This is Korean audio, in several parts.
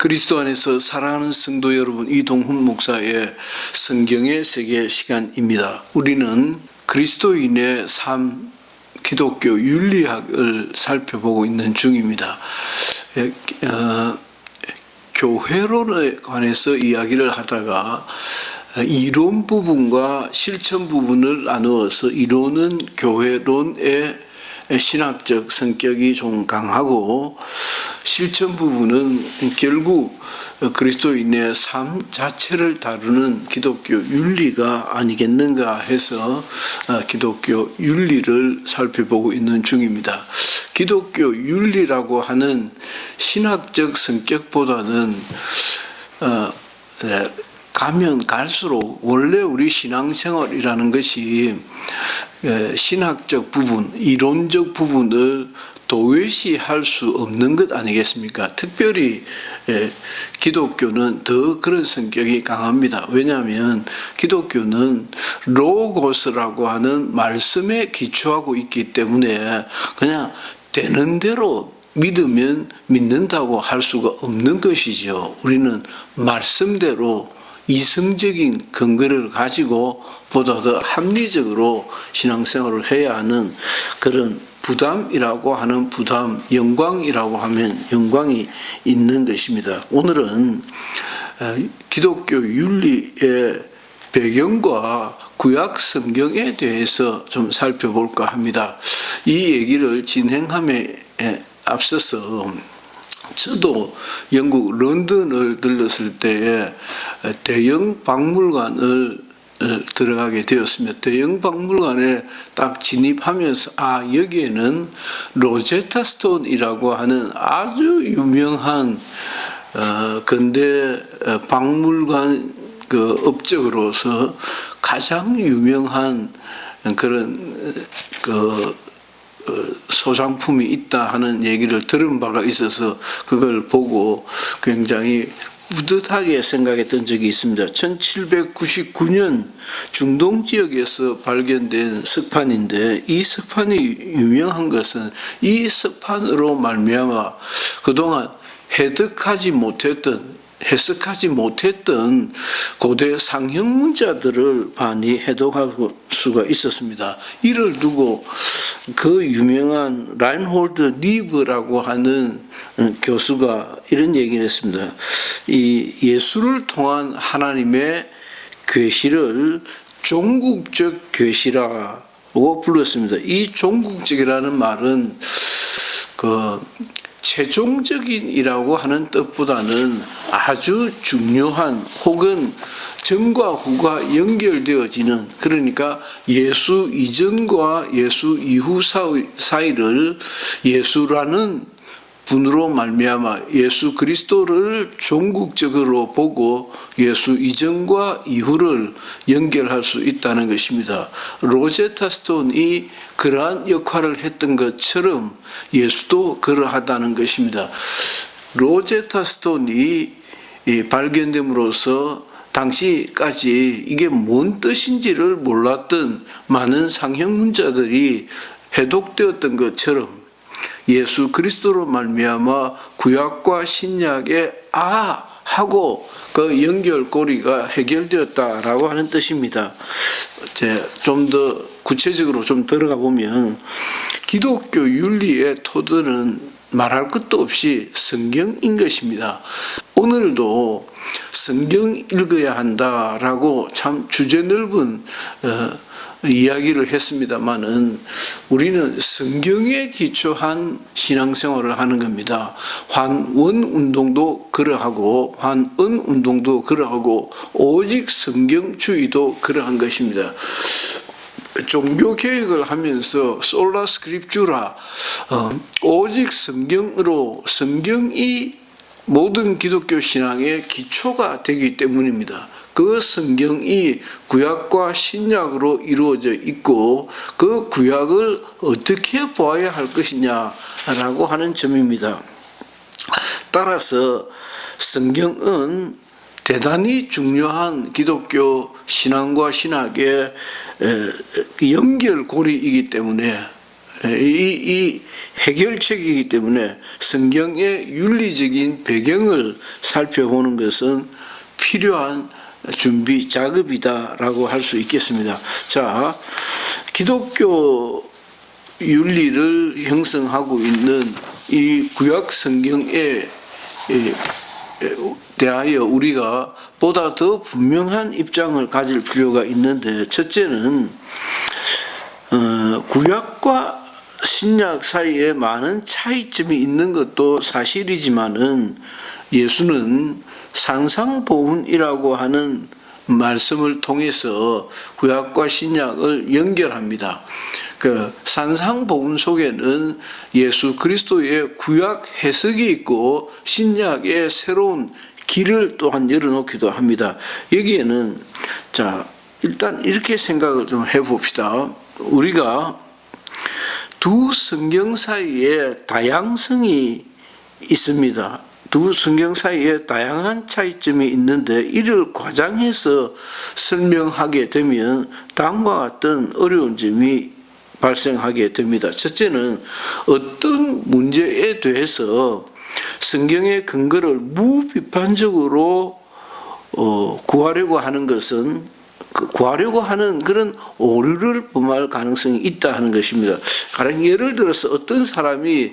그리스도 안에서 사랑하는 성도 여러분, 이동훈 목사의 성경의 세계 시간입니다. 우리는 그리스도인의 삶, 기독교 윤리학을 살펴보고 있는 중입니다. 교회론에 관해서 이야기를 하다가 이론 부분과 실천 부분을 나누어서 이론은 교회론의 신학적 성격이 좀 강하고 실천 부분은 결국 그리스도인의 삶 자체를 다루는 기독교 윤리가 아니겠는가 해서 기독교 윤리를 살펴보고 있는 중입니다. 기독교 윤리라고 하는 신학적 성격보다는 가면 갈수록 원래 우리 신앙생활이라는 것이 신학적 부분, 이론적 부분을 도외시할 수 없는 것 아니겠습니까? 특별히 기독교는 더 그런 성격이 강합니다. 왜냐하면 기독교는 로고스라고 하는 말씀에 기초하고 있기 때문에 그냥 되는 대로 믿으면 믿는다고 할 수가 없는 것이죠. 우리는 말씀대로 이성적인 근거를 가지고 보다 더 합리적으로 신앙생활을 해야 하는 그런 부담이라고 하는 부담, 영광이라고 하면 영광이 있는 것입니다. 오늘은 기독교 윤리의 배경과 구약 성경에 대해서 좀 살펴볼까 합니다. 이 얘기를 진행함에 앞서서 저도 영국 런던을 들렀을 때에 대형 박물관을 들어가게 되었습니다. 대형 박물관에 딱 진입하면서 여기에는 로제타 스톤이라고 하는 아주 유명한 근대 박물관 업적으로서 가장 유명한 그런 소장품이 있다 하는 얘기를 들은 바가 있어서 그걸 보고 굉장히 뿌듯하게 생각했던 적이 있습니다. 1799년 중동 지역에서 발견된 석판인데 이 석판이 유명한 것은 이 석판으로 말미암아 그동안 해석하지 못했던 고대 상형 문자들을 많이 해독할 수가 있었습니다. 이를 두고 그 유명한 라인홀드 리브라고 하는 교수가 이런 얘기를 했습니다. 이 예수를 통한 하나님의 계시를 종국적 계시라고 불렀습니다. 이 종국적이라는 말은 최종적인이라고 하는 뜻보다는 아주 중요한 혹은 전과 후가 연결되어지는, 그러니까 예수 이전과 예수 이후 사이를 예수라는 분으로 말미암아 예수 그리스도를 종국적으로 보고 예수 이전과 이후를 연결할 수 있다는 것입니다. 로제타 스톤이 그러한 역할을 했던 것처럼 예수도 그러하다는 것입니다. 로제타 스톤이 발견됨으로써 당시까지 이게 뭔 뜻인지를 몰랐던 많은 상형 문자들이 해독되었던 것처럼 예수 그리스도로 말미암아 구약과 신약의 하고 그 연결고리가 해결되었다라고 하는 뜻입니다. 좀 더 구체적으로 좀 들어가 보면 기독교 윤리의 토대는 말할 것도 없이 성경인 것입니다. 오늘도 성경 읽어야 한다라고 참 주제 넓은 이야기를 했습니다마는 우리는 성경에 기초한 신앙생활을 하는 겁니다. 환원 운동도 그러하고 환은 운동도 그러하고 오직 성경주의도 그러한 것입니다. 종교 개혁을 하면서 솔라 스크립추라 오직 성경으로 성경이 모든 기독교 신앙의 기초가 되기 때문입니다. 그 성경이 구약과 신약으로 이루어져 있고 그 구약을 어떻게 보아야 할 것이냐라고 하는 점입니다. 따라서 성경은 대단히 중요한 기독교 신앙과 신학의 연결고리이기 때문에 이 해결책이기 때문에 성경의 윤리적인 배경을 살펴보는 것은 필요한 준비 작업이다라고 할 수 있겠습니다. 자, 기독교 윤리를 형성하고 있는 이 구약 성경에 대하여 우리가 보다 더 분명한 입장을 가질 필요가 있는데, 첫째는 구약과 신약 사이에 많은 차이점이 있는 것도 사실이지만은 예수는 산상보훈이라고 하는 말씀을 통해서 구약과 신약을 연결합니다. 그 산상보훈 속에는 예수 그리스도의 구약 해석이 있고 신약의 새로운 길을 또한 열어놓기도 합니다. 여기에는 자, 일단 이렇게 생각을 좀 해봅시다. 우리가 두 성경 사이에 다양성이 있습니다. 두 성경 사이에 다양한 차이점이 있는데 이를 과장해서 설명하게 되면 다음과 같은 어려운 점이 발생하게 됩니다. 첫째는 어떤 문제에 대해서 성경의 근거를 무비판적으로 구하려고 하는 것은 구하려고 하는 그런 오류를 범할 가능성이 있다 하는 것입니다. 가령 예를 들어서 어떤 사람이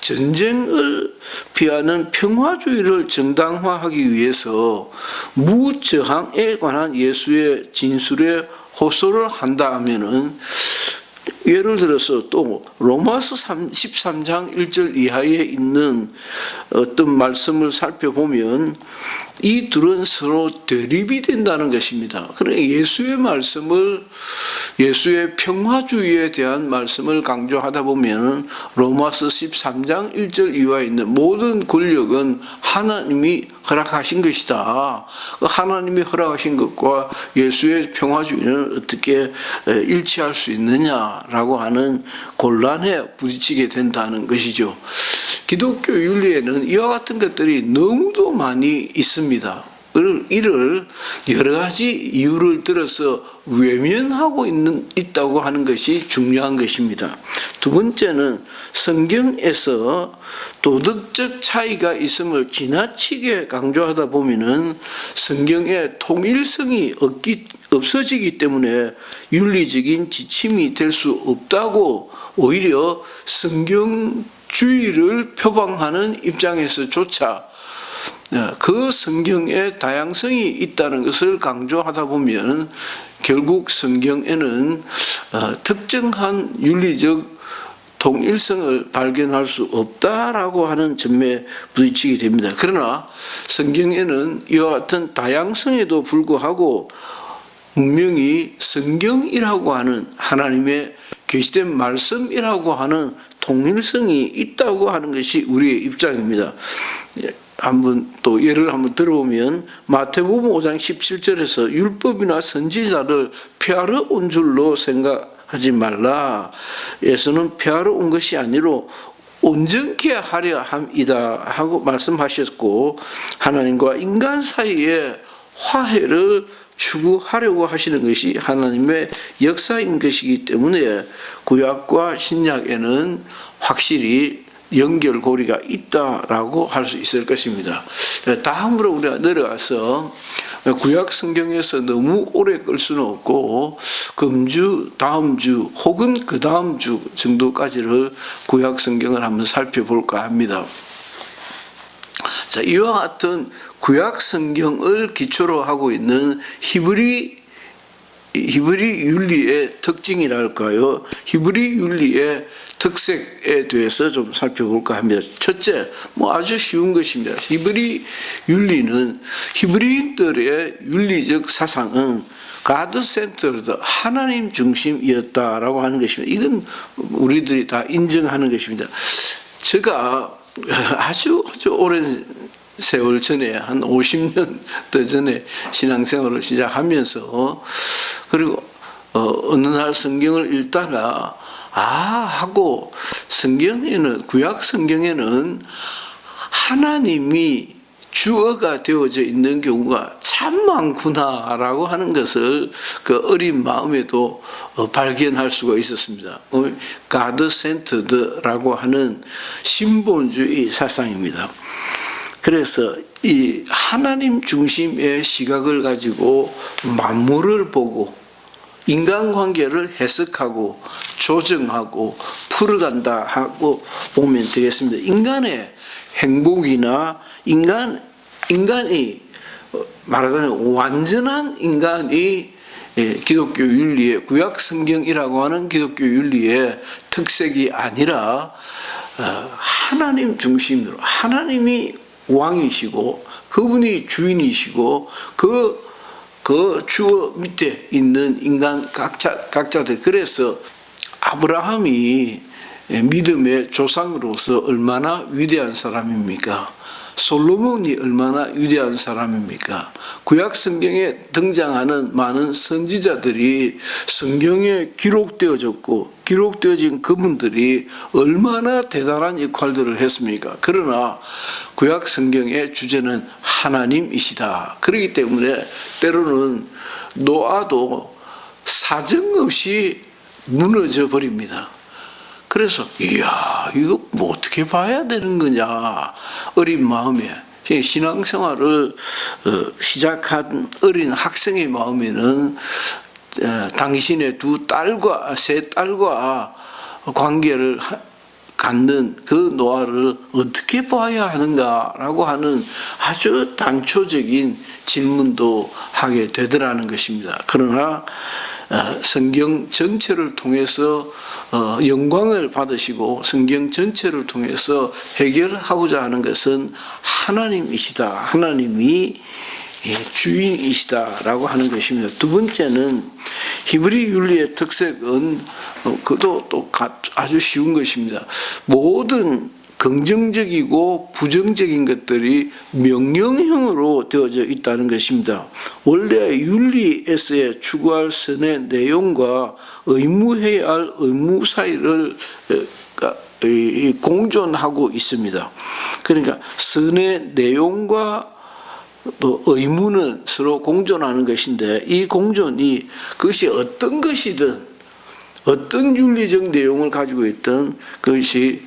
전쟁을 피하는 평화주의를 정당화하기 위해서 무저항에 관한 예수의 진술에 호소를 한다 하면은, 예를 들어서 또 로마서 13장 1절 이하에 있는 어떤 말씀을 살펴보면 이 둘은 서로 대립이 된다는 것입니다. 그러니까 예수의 말씀을, 예수의 평화주의에 대한 말씀을 강조하다 보면 로마서 13장 1절 이하에 있는 모든 권력은 하나님이 허락하신 것이다. 하나님이 허락하신 것과 예수의 평화주의는 어떻게 일치할 수 있느냐라고 하는 곤란에 부딪히게 된다는 것이죠. 기독교 윤리에는 이와 같은 것들이 너무도 많이 있습니다. 이를 여러 가지 이유를 들어서 외면하고 있다고 하는 것이 중요한 것입니다. 두 번째는 성경에서 도덕적 차이가 있음을 지나치게 강조하다 보면은 성경의 통일성이 없어지기 때문에 윤리적인 지침이 될 수 없다고 오히려 성경주의를 표방하는 입장에서조차 그 성경에 다양성이 있다는 것을 강조하다 보면 결국 성경에는 특정한 윤리적 통일성을 발견할 수 없다라고 하는 점에 부딪히게 됩니다. 그러나 성경에는 이와 같은 다양성에도 불구하고 분명히 성경이라고 하는 하나님의 계시된 말씀이라고 하는 통일성이 있다고 하는 것이 우리의 입장입니다. 한번 또 예를 한번 들어보면 마태복음 5장 17절에서 율법이나 선지자를 폐하러 온 줄로 생각하지 말라. 예수는 폐하러 온 것이 아니로 온전케 하려 함이다 하고 말씀하셨고, 하나님과 인간 사이에 화해를 추구하려고 하시는 것이 하나님의 역사인 것이기 때문에 구약과 신약에는 확실히 연결고리가 있다라고 할 수 있을 것입니다. 다음으로 우리가 내려가서 구약 성경에서 너무 오래 끌 수는 없고 금주, 다음 주 혹은 그 다음 주 정도까지를 구약 성경을 한번 살펴볼까 합니다. 자, 이와 같은 구약 성경을 기초로 하고 있는 히브리 윤리의 특징이랄까요? 히브리 윤리의 특색에 대해서 좀 살펴볼까 합니다. 첫째, 아주 쉬운 것입니다. 히브리 윤리는, 히브리인들의 윤리적 사상은 God centered, 하나님 중심이었다라고 하는 것입니다. 이건 우리들이 다 인정하는 것입니다. 제가 아주 오랜 세월 전에, 한 50년 더 전에 신앙생활을 시작하면서, 그리고 어느 날 성경을 읽다가 하고, 성경에는, 구약 성경에는 하나님이 주어가 되어져 있는 경우가 참 많구나라고 하는 것을 그 어린 마음에도 발견할 수가 있었습니다. God centered라고 하는 신본주의 사상입니다. 그래서 이 하나님 중심의 시각을 가지고 만물을 보고 인간관계를 해석하고 조정하고 풀어간다 하고 보면 되겠습니다. 인간의 행복이나 인간이 말하자면 완전한 인간이 기독교 윤리의 구약 성경이라고 하는 기독교 윤리의 특색이 아니라 하나님 중심으로 하나님이 왕이시고 그분이 주인이시고 그 주어 밑에 있는 인간 각자들. 그래서 아브라함이 믿음의 조상으로서 얼마나 위대한 사람입니까? 솔로몬이 얼마나 위대한 사람입니까? 구약 성경에 등장하는 많은 선지자들이 성경에 기록되어진 그분들이 얼마나 대단한 역할들을 했습니까? 그러나 구약 성경의 주제는 하나님이시다. 그렇기 때문에 때로는 노아도 사정없이 무너져 버립니다. 그래서 이야 이거 뭐 어떻게 봐야 되는 거냐, 어린 마음에 신앙생활을 시작한 어린 학생의 마음에는 당신의 세 딸과 관계를 갖는 그 노아를 어떻게 봐야 하는가라고 하는 아주 단초적인 질문도 하게 되더라는 것입니다. 그러나 성경 전체를 통해서 영광을 받으시고 성경 전체를 통해서 해결하고자 하는 것은 하나님이시다. 하나님이 주인이시다라고 하는 것입니다. 두 번째는 히브리 윤리의 특색은 그도 또 아주 쉬운 것입니다. 모든 긍정적이고 부정적인 것들이 명령형으로 되어져 있다는 것입니다. 원래 윤리에서의 추구할 선의 내용과 의무해야 할 의무 사이를 공존하고 있습니다. 그러니까 선의 내용과 또 의무는 서로 공존하는 것인데 이 공존이 그것이 어떤 것이든 어떤 윤리적 내용을 가지고 있든 그것이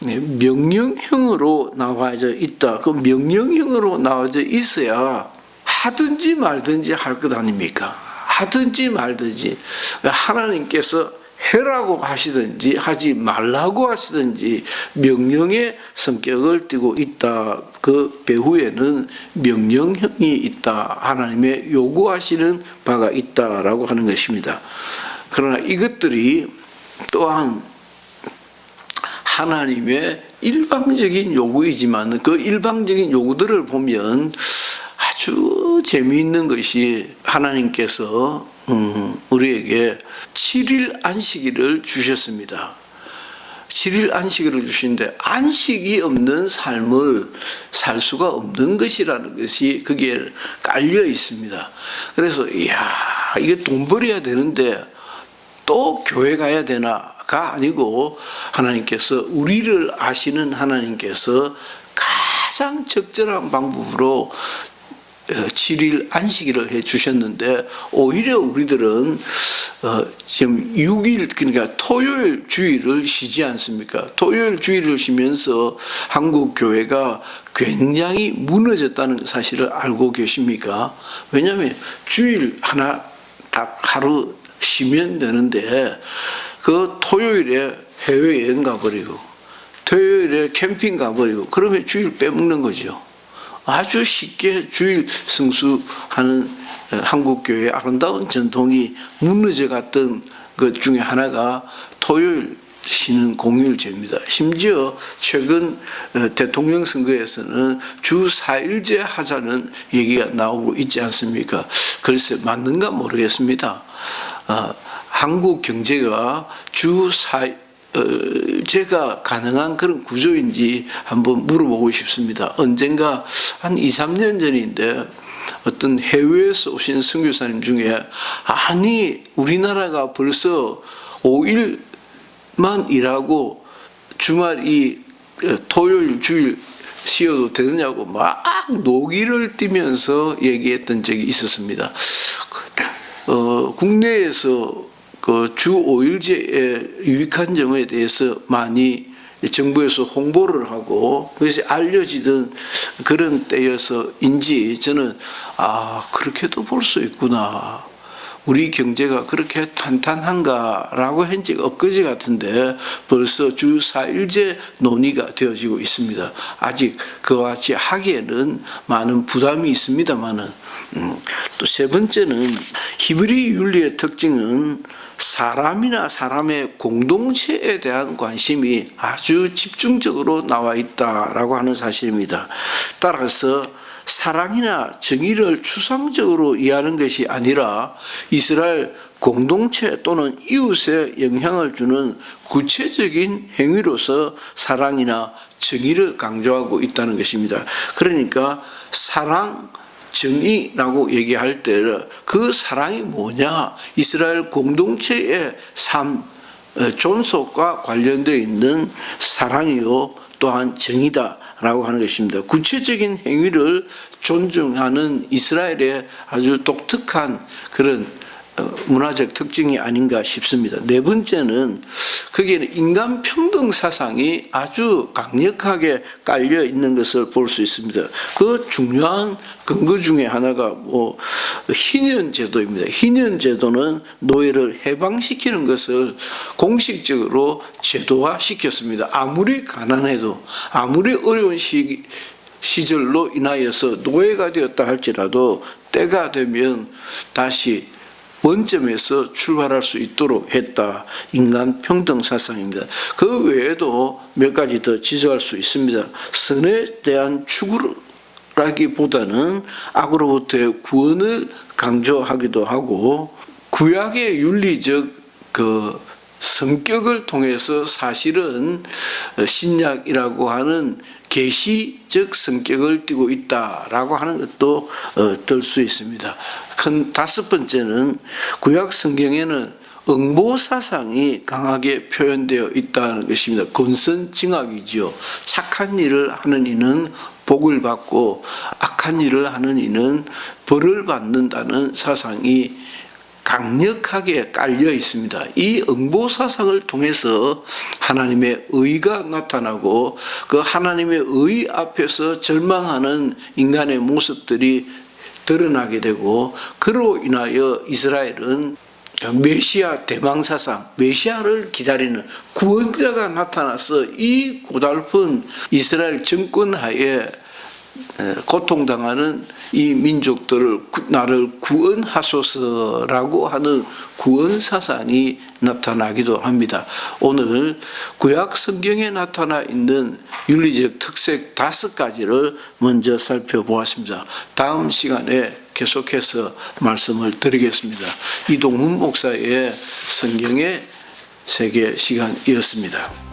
명령형으로 나와져 있다. 그 명령형으로 나와져 있어야 하든지 말든지 할 것 아닙니까? 하든지 말든지 하나님께서 해라고 하시든지 하지 말라고 하시든지 명령의 성격을 띠고 있다. 그 배후에는 명령형이 있다. 하나님의 요구하시는 바가 있다라고 하는 것입니다. 그러나 이것들이 또한 하나님의 일방적인 요구이지만 그 일방적인 요구들을 보면 아주 재미있는 것이 하나님께서 우리에게 7일 안식일을 주셨습니다. 7일 안식일을 주시는데 안식이 없는 삶을 살 수가 없는 것이라는 것이 거기에 깔려 있습니다. 그래서 이야 이게 돈 벌어야 되는데 또 교회 가야 되나가 아니고 하나님께서 우리를 아시는 하나님께서 가장 적절한 방법으로 7일 안식일을 해 주셨는데 오히려 우리들은 지금 6일 그러니까 토요일 주일을 쉬지 않습니까? 토요일 주일을 쉬면서 한국 교회가 굉장히 무너졌다는 사실을 알고 계십니까? 왜냐하면 주일 하나 딱 하루 쉬면 되는데 그 토요일에 해외여행 가버리고 토요일에 캠핑 가버리고 그러면 주일 빼먹는 거죠. 아주 쉽게 주일 성수하는 한국교회의 아름다운 전통이 무너져 갔던 것 중에 하나가 토요일 쉬는 공휴일제입니다. 심지어 최근 대통령 선거에서는 주 4일제 하자는 얘기가 나오고 있지 않습니까? 글쎄 맞는가 모르겠습니다. 한국 경제가 주 4일제가 가능한 그런 구조인지 한번 물어보고 싶습니다. 언젠가 한 2, 3년 전인데 어떤 해외에서 오신 선교사님 중에 아니 우리나라가 벌써 5일만 일하고 주말 이 토요일 주일 씌워도 되느냐고 막 노기를 띠면서 얘기했던 적이 있었습니다. 국내에서 그 주 5일제의 유익한 점에 대해서 많이 정부에서 홍보를 하고 그것이 알려지던 그런 때여서인지 저는 그렇게도 볼 수 있구나. 우리 경제가 그렇게 탄탄한가라고 한 지가 엊그제 같은데 벌써 주 4일제 논의가 되어지고 있습니다. 아직 그와 같이 하기에는 많은 부담이 있습니다만은 또 세 번째는 히브리 윤리의 특징은 사람이나 사람의 공동체에 대한 관심이 아주 집중적으로 나와 있다라고 하는 사실입니다. 따라서 사랑이나 정의를 추상적으로 이해하는 것이 아니라 이스라엘 공동체 또는 이웃에 영향을 주는 구체적인 행위로서 사랑이나 정의를 강조하고 있다는 것입니다. 그러니까 사랑, 정의라고 얘기할 때 그 사랑이 뭐냐? 이스라엘 공동체의 삶, 존속과 관련되어 있는 사랑이요 또한 정의다라고 하는 것입니다. 구체적인 행위를 존중하는 이스라엘의 아주 독특한 그런 문화적 특징이 아닌가 싶습니다. 네 번째는 거기에는 인간 평등 사상이 아주 강력하게 깔려 있는 것을 볼 수 있습니다. 그 중요한 근거 중에 하나가 희년 제도입니다. 희년 제도는 노예를 해방시키는 것을 공식적으로 제도화 시켰습니다. 아무리 가난해도 아무리 어려운 시절로 인하여서 노예가 되었다 할지라도 때가 되면 다시 원점에서 출발할 수 있도록 했다. 인간 평등 사상입니다. 그 외에도 몇 가지 더 지적할 수 있습니다. 선에 대한 추구라기보다는 악으로부터의 구원을 강조하기도 하고 구약의 윤리적 성격을 통해서 사실은 신약이라고 하는 계시적 성격을 띠고 있다라고 하는 것도 들 수 있습니다. 큰 다섯 번째는 구약 성경에는 응보 사상이 강하게 표현되어 있다는 것입니다. 권선징악이지요. 착한 일을 하는 이는 복을 받고 악한 일을 하는 이는 벌을 받는다는 사상이 강력하게 깔려 있습니다. 이 응보 사상을 통해서 하나님의 의가 나타나고 그 하나님의 의 앞에서 절망하는 인간의 모습들이 드러나게 되고 그로 인하여 이스라엘은 메시아 대망 사상, 메시아를 기다리는 구원자가 나타나서 이 고달픈 이스라엘 정권 하에 고통당하는 이 민족들을 나를 구원하소서라고 하는 구원 사상이 나타나기도 합니다. 오늘 구약 성경에 나타나 있는 윤리적 특색 5가지를 먼저 살펴보았습니다. 다음 시간에 계속해서 말씀을 드리겠습니다. 이동훈 목사의 성경의 세계 시간이었습니다.